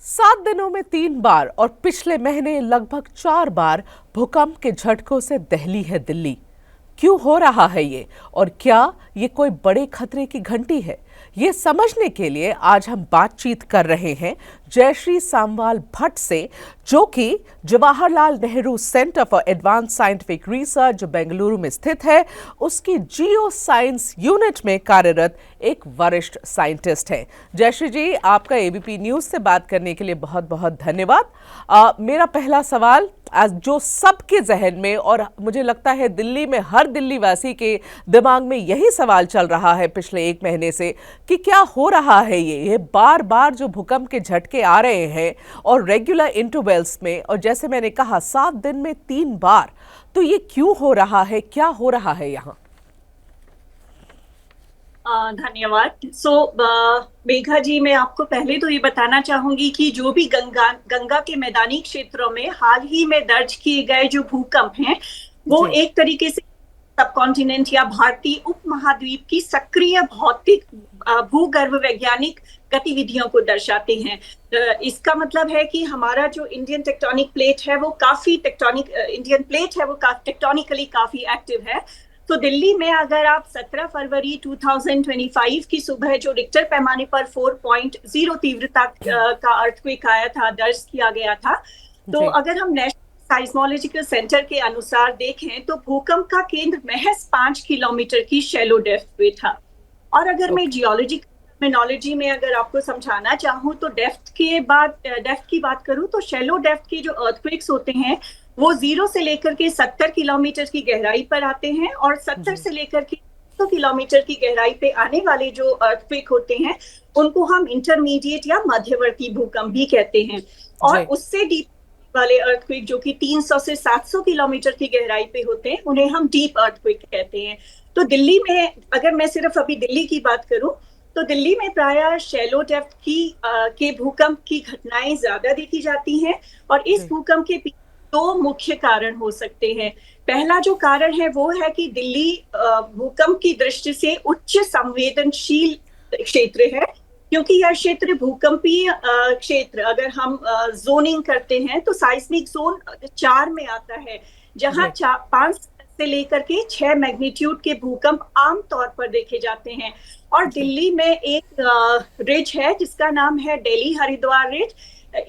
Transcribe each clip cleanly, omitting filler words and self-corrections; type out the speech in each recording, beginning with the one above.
7 दिनों में 3 बार और पिछले महीने लगभग 4 बार भूकंप के झटकों से दहली है दिल्ली। क्यों हो रहा है ये और क्या ये कोई बड़े खतरे की घंटी है? ये समझने के लिए आज हम बातचीत कर रहे हैं जयश्री सामवाल भट्ट से, जो कि Jawaharlal Nehru centre for advance scientific research जो बेंगलुरु में स्थित है, उसकी जियो साइंस यूनिट में कार्यरत एक वरिष्ठ साइंटिस्ट है। जयश्री जी, आपका एबीपी न्यूज से बात करने के लिए बहुत बहुत धन्यवाद। मेरा पहला सवाल जो सबके जहन में, और मुझे लगता है दिल्ली में हर दिल्ली वासी के दिमाग में यही सवाल चल रहा है पिछले 1 महीने से, कि क्या हो रहा है ये बार बार जो भूकंप के झटके आ रहे हैं और रेगुलर इंटरवल्स में, और जैसे मैंने कहा 7 दिन में 3 बार, तो ये क्यों हो रहा है, क्या हो रहा है यहाँ? धन्यवाद। मेघा जी, मैं आपको पहले तो ये बताना चाहूंगी कि जो भी गंगा के मैदानी क्षेत्रों में हाल ही में दर्ज किए गए जो भूकंप हैं, वो एक तरीके से सबकॉन्टिनेंट या भारतीय उपमहाद्वीप की सक्रिय भौतिक भूगर्भ वैज्ञानिक गतिविधियों को दर्शाते हैं। इसका मतलब है कि हमारा जो इंडियन टेक्टोनिक प्लेट है वो काफी टेक्टोनिकली काफी एक्टिव है। तो दिल्ली में अगर आप 17 फरवरी 2025 की सुबह जो रिक्टर पैमाने पर 4.0 तीव्रता का अर्थक्वेक आया था, दर्ज किया गया था, तो अगर हम नेशनल साइज्मोलॉजिकल सेंटर के अनुसार देखें तो भूकंप का केंद्र महज 5 किलोमीटर की शैलो डेप्थ पे था। और अगर मैं जियोलॉजिकल टर्मिनोलॉजी में अगर आपको समझाना चाहूँ तो डेप्थ की बात करूँ तो शैलो डेप्थ के जो अर्थक्वेक्स होते हैं वो 0 से लेकर के 70 किलोमीटर की गहराई पर आते हैं, और 70 से लेकर के 100 किलोमीटर की गहराई पे आने वाले जो अर्थक्वेक होते हैं उनको हम इंटरमीडिएट या मध्यवर्ती भूकंप भी कहते हैं। और उससे डीप वाले अर्थक्वेक जो कि 300 से 700 किलोमीटर की गहराई पे होते हैं उन्हें हम डीप अर्थक्वेक कहते हैं। तो दिल्ली में अगर मैं सिर्फ अभी दिल्ली की बात करूं तो दिल्ली में प्रायः शैलो डेप्थ के भूकंप की घटनाएं ज्यादा देखी जाती हैं, और इस भूकंप के पीछे 2 मुख्य कारण हो सकते हैं। पहला जो कारण है वो है कि दिल्ली भूकंप की दृष्टि से उच्च संवेदनशील क्षेत्र है, क्योंकि यह क्षेत्र भूकंपीय क्षेत्र, अगर हम जोनिंग करते हैं तो साइस्मिक जोन 4 में आता है, जहां 5 से लेकर के 6 मैग्नीट्यूड के भूकंप आमतौर पर देखे जाते हैं। और दिल्ली में एक रिज है जिसका नाम है दिल्ली हरिद्वार रिज।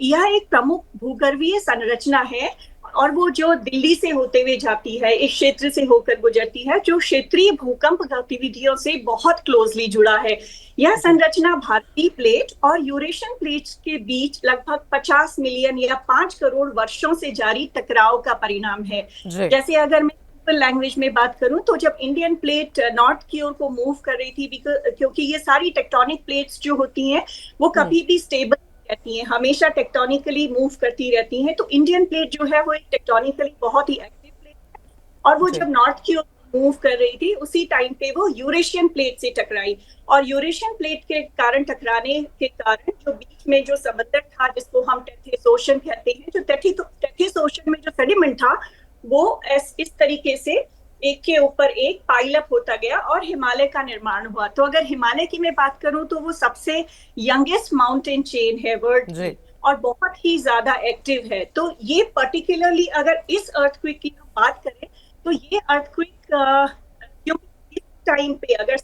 यह एक प्रमुख भूगर्भीय संरचना है, और वो जो दिल्ली से होते हुए जाती है, इस क्षेत्र से होकर गुजरती है, जो क्षेत्रीय भूकंप गतिविधियों से बहुत क्लोजली जुड़ा है। यह संरचना भारतीय प्लेट और यूरेशियन प्लेट्स के बीच लगभग 50 मिलियन या 5 करोड़ वर्षों से जारी टकराव का परिणाम है। जैसे अगर मैं लैंग्वेज में बात करूं तो जब इंडियन प्लेट नॉर्थ की ओर को मूव कर रही थी, क्योंकि ये सारी टेक्टोनिक प्लेट्स जो होती हैं वो कभी भी स्टेबल रहती हैं, हमेशा टेक्टोनिकली मूव करती रहती हैं। तो इंडियन प्लेट जो है वो एक टेक्टोनिकली बहुत ही एक्टिव प्लेट है, और वो जब नॉर्थ की ओर मूव कर रही थी उसी टाइम पे वो यूरेशियन प्लेट से टकराई, और यूरेशियन प्लेट के कारण टकराने के कारण जो बीच में जो समंदर था जिसको हम टेथिस ओशन कहते हैं, जो टेथिस ओशन में जो सेडिमेंट था वो इस तरीके से एक के ऊपर एक पाइल अप होता गया और हिमालय का निर्माण हुआ। तो अगर हिमालय की मैं बात करूं तो वो सबसे यंगेस्ट माउंटेन चेन है वर्ल्ड की, और बहुत ही ज्यादा एक्टिव है। तो ये पर्टिकुलरली अगर इस अर्थक्वेक की हम बात करें तो ये अर्थक्वेक क्योंकि इस टाइम पे अगर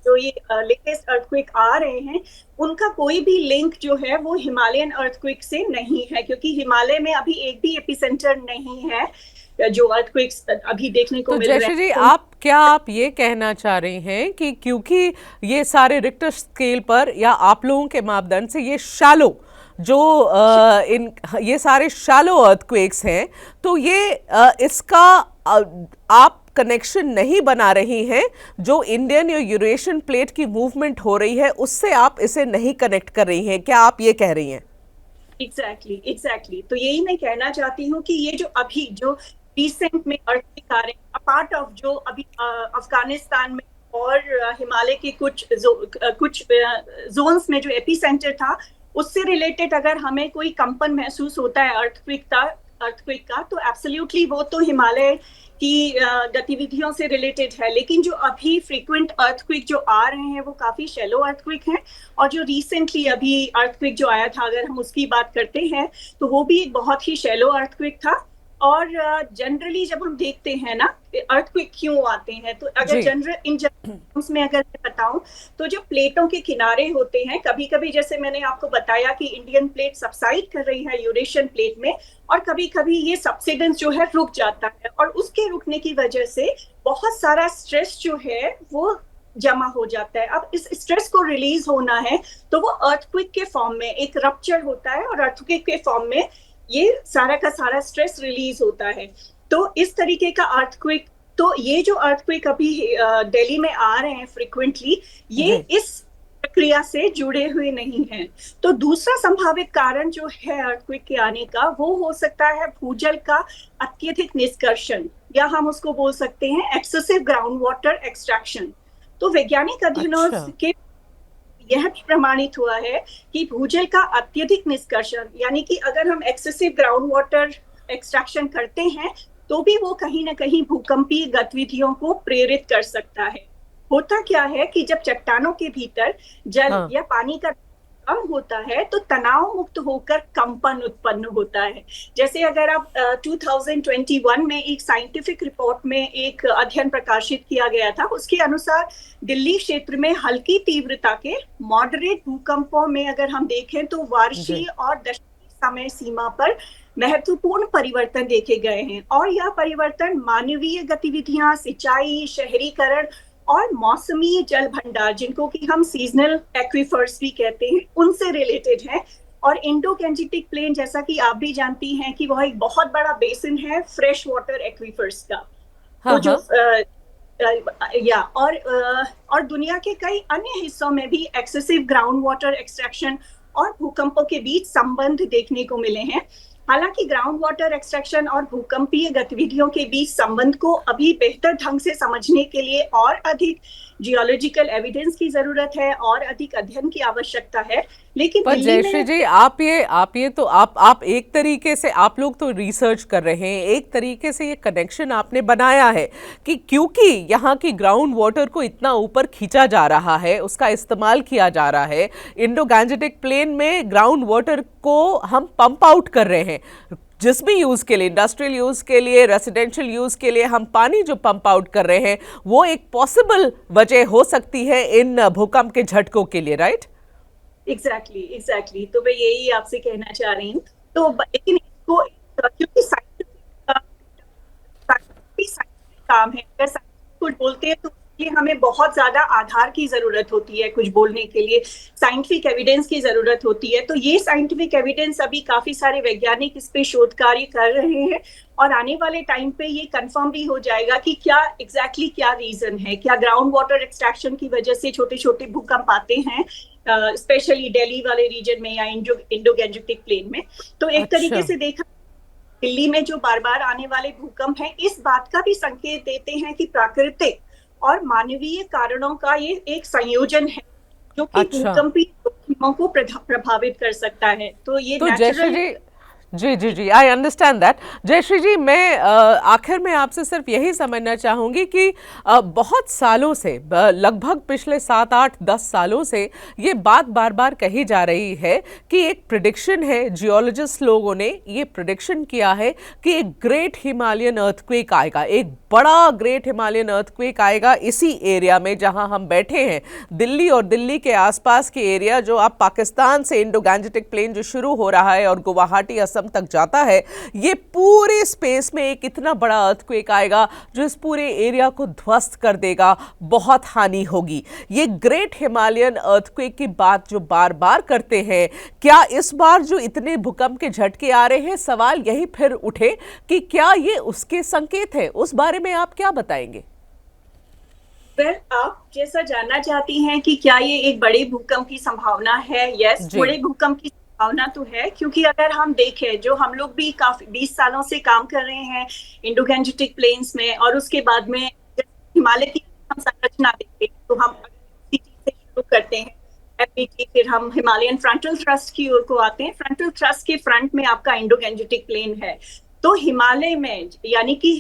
जो ये लेटेस्ट अर्थक्वेक आ रहे हैं उनका कोई भी लिंक जो है वो हिमालयन अर्थक्वेक से नहीं है, क्योंकि हिमालय में अभी एक भी एपिसेंटर नहीं है जो अर्थक्वेक्स अभी देखने को मिल रहे हैं। जयश्री जी, आप ये कहना चाह रही हैं कि क्योंकि ये सारे रिक्टर स्केल पर या आप लोगों के मापदंड से ये शैलो ये सारे शैलो अर्थक्वेक्स हैं, तो ये इसका आप कनेक्शन नहीं बना रही हैं, जो इंडियन या यूरेशियन प्लेट की मूवमेंट हो रही है उससे आप इसे नहीं कनेक्ट कर रही हैं, क्या आप ये कह रही हैं? एग्जैक्टली। तो यही मैं कहना चाहती हूँ कि ये जो रिसेंट में अर्थक्वेक आ रहे हैं, पार्ट ऑफ जो अभी अफगानिस्तान में और हिमालय के कुछ जोन्स में जो एपिसेंटर था उससे रिलेटेड अगर हमें कोई कंपन महसूस होता है अर्थक्वेक अर्थक्वेक का, तो एब्सोल्युटली वो तो हिमालय की गतिविधियों से रिलेटेड है, लेकिन जो अभी फ्रीक्वेंट अर्थक्वेक जो आ रहे हैं वो काफी शैलो अर्थक्वेक हैं। और जो रिसेंटली अभी अर्थक्वेक जो आया था, अगर हम उसकी बात करते हैं, तो वो भी एक बहुत ही शैलो अर्थक्वेक था। और जनरली जब हम देखते हैं ना अर्थक्वेक क्यों आते हैं, तो अगर जी। इन जनरल में अगर मैं बताऊं, तो जो प्लेटों के किनारे होते हैं, कभी कभी जैसे मैंने आपको बताया कि इंडियन प्लेट सबसाइड कर रही है यूरेशियन प्लेट में, और कभी कभी ये सबसिडेंस जो है रुक जाता है, और उसके रुकने की वजह से बहुत सारा स्ट्रेस जो है वो जमा हो जाता है। अब इस स्ट्रेस को रिलीज होना है, तो वो अर्थक्वेक के फॉर्म में एक रप्चर होता है, और अर्थक्वेक के फॉर्म में ये सारा का सारा स्ट्रेस रिलीज होता है। तो इस तरीके का अर्थक्वेक, तो ये जो अर्थक्वेक अभी दिल्ली में आ रहे हैं फ्रिक्वेंटली, ये जी। इस प्रक्रिया से जुड़े हुए नहीं हैं। तो दूसरा संभावित कारण जो है अर्थक्वेक के आने का, वो हो सकता है भूजल का अत्यधिक निष्कर्षण, या हम उसको बोल सकते हैं एक्सेसिव ग्राउंड वाटर एक्सट्रैक्शन। तो वैज्ञानिक अध्ययनों अच्छा। के यह प्रमाणित हुआ है कि भूजल का अत्यधिक निष्कर्षण, यानी कि अगर हम एक्सेसिव ग्राउंड वाटर एक्सट्रैक्शन करते हैं, तो भी वो कहीं ना कहीं भूकंपीय गतिविधियों को प्रेरित कर सकता है। होता क्या है कि जब चट्टानों के भीतर जल हाँ। या पानी का कम होता है, तो तनाव मुक्त होकर कंपन उत्पन्न होता है। जैसे अगर आप 2021 में एक साइंटिफिक रिपोर्ट में एक अध्ययन प्रकाशित किया गया था, उसके अनुसार दिल्ली क्षेत्र में हल्की तीव्रता के मॉडरेट भूकंपों में अगर हम देखें, तो जी। वार्षीय और दशकीय समय सीमा पर महत्वपूर्ण परिवर्तन देखे गए हैं। और यह परिवर्तन मानवीय गतिविधियां, सिंचाई, शहरीकरण और मौसमी जल भंडार, जिनको कि हम सीजनल एक्वीफर्स भी कहते हैं, उनसे रिलेटेड है। और इंडो गैंजेटिक प्लेन, जैसा कि आप भी जानती हैं कि वह एक बहुत बड़ा बेसिन है फ्रेश वाटर एक्वीफर्स का। हाँ तो जो हाँ। और दुनिया के कई अन्य हिस्सों में भी एक्सेसिव ग्राउंड वाटर एक्सट्रैक्शन और भूकंपों के बीच संबंध देखने को मिले हैं। हालांकि ग्राउंड वाटर एक्सट्रैक्शन और भूकंपीय गतिविधियों के बीच संबंध को अभी बेहतर ढंग से समझने के लिए और अधिक जियोलॉजिकल एविडेंस की जरूरत है, और अधिक अध्ययन की आवश्यकता है। लेकिन पर दिल्ली जयश्री में जी, आप ये तो आप एक तरीके से आप लोग तो रिसर्च कर रहे हैं, एक तरीके से ये कनेक्शन आपने बनाया है कि क्योंकि यहाँ की ग्राउंड वाटर को इतना ऊपर खींचा जा रहा है, उसका इस्तेमाल किया जा रहा है, इंडो गैंजेटिक प्लेन में ग्राउंड वाटर को हम पंप आउट कर रहे हैं, जिस भी यूज के लिए, इंडस्ट्रियल यूज के लिए, रेसिडेंशियल यूज के लिए हम पानी जो पंप आउट कर रहे हैं, वो एक पॉसिबल वजह हो सकती है इन भूकंप के झटकों के लिए, राइट? एग्जैक्टली, तो मैं यही आपसे कहना चाह रही हूँ। तो लेकिन इसको, क्योंकि साइंटिफिक काम है, अगर साइंटिफिक कुछ बोलते हैं तो उसके लिए हमें बहुत ज्यादा आधार की जरूरत होती है, कुछ बोलने के लिए साइंटिफिक एविडेंस की जरूरत होती है। तो ये साइंटिफिक एविडेंस अभी काफी सारे वैज्ञानिक इस पे शोध कार्य कर रहे हैं, और आने वाले टाइम पे ये कंफर्म भी हो जाएगा कि क्या एग्जैक्टली क्या रीजन है। क्या ग्राउंड वाटर एक्सट्रैक्शन की वजह से छोटे छोटे भूकंप आते हैं, स्पेशली दिल्ली वाले रीजन में या इंडो गैंजेटिक प्लेन में। तो एक तरीके अच्छा। से देखा, दिल्ली में जो बार बार आने वाले भूकंप हैं, इस बात का भी संकेत देते हैं कि प्राकृतिक और मानवीय कारणों का ये एक संयोजन है, जो कि अच्छा। भूकंपीय जोखिमों को प्रभावित कर सकता है। तो ये तो जयश्री नेचुरल। जी, जी जी जी, I understand that. Jayshree ji, मैं आखिर में आपसे सिर्फ यही समझना चाहूंगी कि बहुत सालों से, लगभग पिछले 7 8 10 सालों से ये बात बार बार कही जा रही है कि एक प्रिडिक्शन है, जियोलॉजिस्ट लोगों ने ये प्रिडिक्शन किया है कि एक ग्रेट हिमालयन अर्थक्वेक आएगा, एक बड़ा ग्रेट हिमालयन अर्थक्वेक आएगा इसी एरिया में जहां हम बैठे हैं, दिल्ली और दिल्ली के आसपास के एरिया, जो आप पाकिस्तान से इंडो गैंजेटिक प्लेन जो शुरू हो रहा है और गुवाहाटी असम तक जाता है, ये पूरे स्पेस में एक इतना बड़ा अर्थक्वेक आएगा जो इस पूरे एरिया को ध्वस्त कर देगा, बहुत हानि होगी। ये ग्रेट हिमालयन अर्थक्वेक की बात जो बार बार करते हैं, क्या इस बार जो इतने भूकंप के झटके आ रहे हैं, सवाल यही फिर उठे कि क्या ये उसके संकेत है? उस बारे में आप क्या बताएंगे? आप जैसा जानना चाहती हैं कि क्या ये एक बड़े भूकंप की संभावना है, यस, जी। बड़े भूकंप की संभावना तो है। क्योंकि अगर हम देखें, जो हम लोग भी काफी 20 सालों से काम कर रहे हैं इंडो गैंजेटिक प्लेन्स में, और उसके बाद में हिमालय की हम संरचना देखते हैं, तो हम से शुरू करते हैं एफबीटी, फिर हम हिमालयन फ्रंटल थ्रस्ट की ओर को आते हैं। फ्रंटल थ्रस्ट के फ्रंट में आपका इंडो गैंजेटिक प्लेन है। तो हिमालय में यानी कि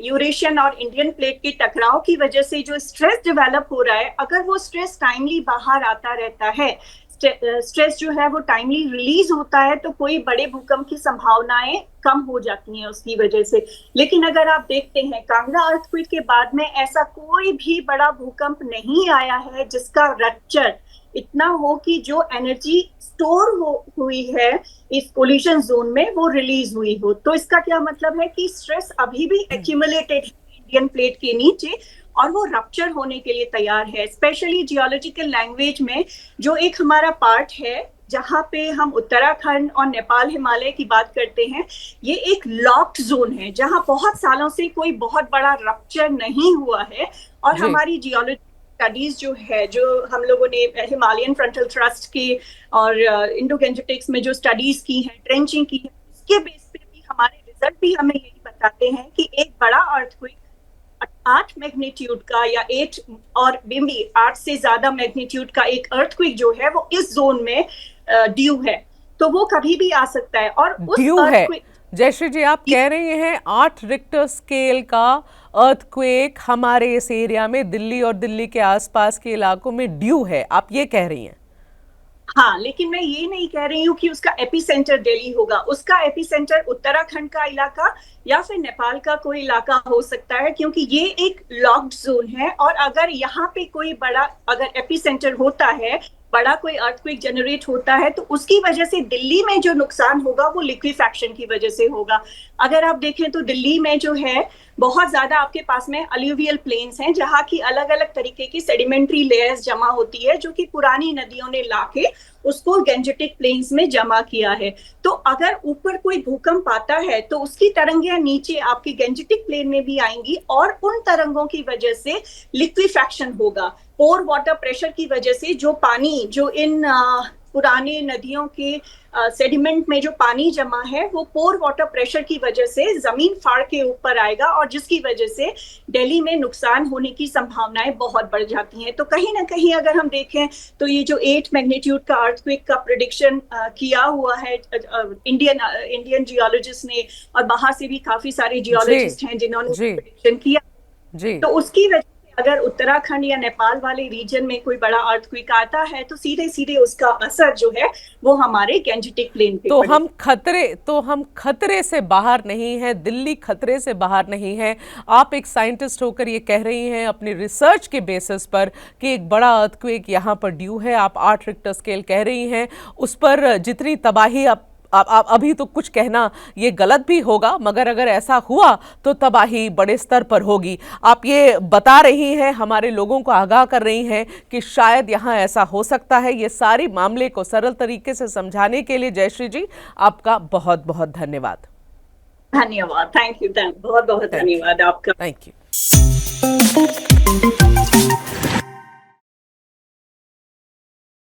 यूरेशियन और इंडियन प्लेट के टकराव की वजह से जो स्ट्रेस डेवलप हो रहा है, अगर वो स्ट्रेस टाइमली बाहर आता रहता है, स्ट्रेस जो है वो टाइमली रिलीज होता है, तो कोई बड़े भूकंप की संभावनाएं कम हो जाती हैं उसकी वजह से। लेकिन अगर आप देखते हैं कांगड़ा अर्थक्वेक के बाद में ऐसा कोई भी बड़ा भूकंप नहीं आया है जिसका रप्चर इतना हो कि जो एनर्जी स्टोर हुई है इस कोलिजन जोन में वो रिलीज हुई हो। तो इसका क्या मतलब है कि स्ट्रेस अभी भी एक्यूमुलेटेड है इंडियन प्लेट के नीचे और वो रप्चर होने के लिए तैयार है। स्पेशली जियोलॉजिकल लैंग्वेज में जो एक हमारा पार्ट है जहां पे हम उत्तराखंड और नेपाल हिमालय की बात करते हैं, ये एक लॉक्ड जोन है जहां बहुत सालों से कोई बहुत बड़ा रप्चर नहीं हुआ है। और हमारी जियोलॉजी स्टडीज जो है, जो हम लोगों ने हिमालयन फ्रंटल थ्रस्ट के और इंडो गैंजेटिक्स में जो स्टडीज की हैं, ट्रेंचिंग की है, उसके बेस पे भी हमारे रिजल्ट भी हमें यही बताते हैं कि एक बड़ा अर्थक्वेक 8 मैग्नीट्यूड का या 8 और भी 8 से ज्यादा मैग्नीट्यूड का एक अर्थक्वेक जो है वो इस जोन में ड्यू है, तो वो कभी भी आ सकता है। और उस अर्थक्वेक, जयश्री जी आप कह रही हैं 8 रिक्टर स्केल का अर्थक्वेक हमारे इस एरिया में, दिल्ली और दिल्ली के आसपास के इलाकों में ड्यू है, आप ये कह रही हैं? हाँ, लेकिन मैं ये नहीं कह रही हूँ कि उसका एपिसेंटर दिल्ली होगा। उसका एपिसेंटर उत्तराखंड का इलाका या फिर नेपाल का कोई इलाका हो सकता है, क्योंकि ये एक लॉक्ड जोन है। और अगर यहाँ पे कोई बड़ा अगर एपिसेंटर होता है, बड़ा कोई अर्थक्वेक जनरेट होता है, तो उसकी वजह से दिल्ली में जो नुकसान होगा वो लिक्विफैक्शन की वजह से होगा। अगर आप देखें तो दिल्ली में जो है बहुत ज्यादा आपके पास में अलुवियल प्लेन्स हैं जहां की अलग अलग तरीके की सेडिमेंट्री लेयर्स जमा होती है, जो कि पुरानी नदियों ने लाके उसको गैंजेटिक प्लेन्स में जमा किया है। तो अगर ऊपर कोई भूकंप आता है तो उसकी तरंगें नीचे आपकी गैंजेटिक प्लेन में भी आएंगी और उन तरंगों की वजह से लिक्विफैक्शन होगा। पोर वाटर प्रेशर की वजह से जो पानी जो इन पुराने नदियों के सेडिमेंट में जो पानी जमा है वो पोर वाटर प्रेशर की वजह से जमीन फाड़ के ऊपर आएगा और जिसकी वजह से दिल्ली में नुकसान होने की संभावनाएं बहुत बढ़ जाती हैं। तो कहीं ना कहीं अगर हम देखें तो ये जो 8 मैग्नीट्यूड का अर्थक्वेक का प्रेडिक्शन किया हुआ है इंडियन जियोलॉजिस्ट ने, और बाहर से भी काफी सारे जियोलॉजिस्ट हैं जिन्होंने प्रेडिक्शन किया, तो उसकी वजह अगर उत्तराखंड या नेपाल वाले रीजन में कोई बड़ा अर्थक्वेक आता है तो सीधे सीधे उसका असर जो है वो हमारे गैंजेटिक प्लेन पे हम खतरे से बाहर नहीं है, दिल्ली खतरे से बाहर नहीं है। आप एक साइंटिस्ट होकर ये कह रही हैं अपनी रिसर्च के बेसिस पर कि एक बड़ा अर्थक्वेक यहाँ पर ड्यू है। आप 8 रिक्टर स्केल कह रही हैं, उस पर जितनी तबाही आप अभी तो कुछ कहना ये गलत भी होगा, मगर अगर ऐसा हुआ तो तबाही बड़े स्तर पर होगी। आप ये बता रही हैं, हमारे लोगों को आगाह कर रही हैं कि शायद यहाँ ऐसा हो सकता है। ये सारी मामले को सरल तरीके से समझाने के लिए जयश्री जी आपका बहुत बहुत धन्यवाद। धन्यवाद, थैंक यू, बहुत बहुत धन्यवाद आपका। Thank you.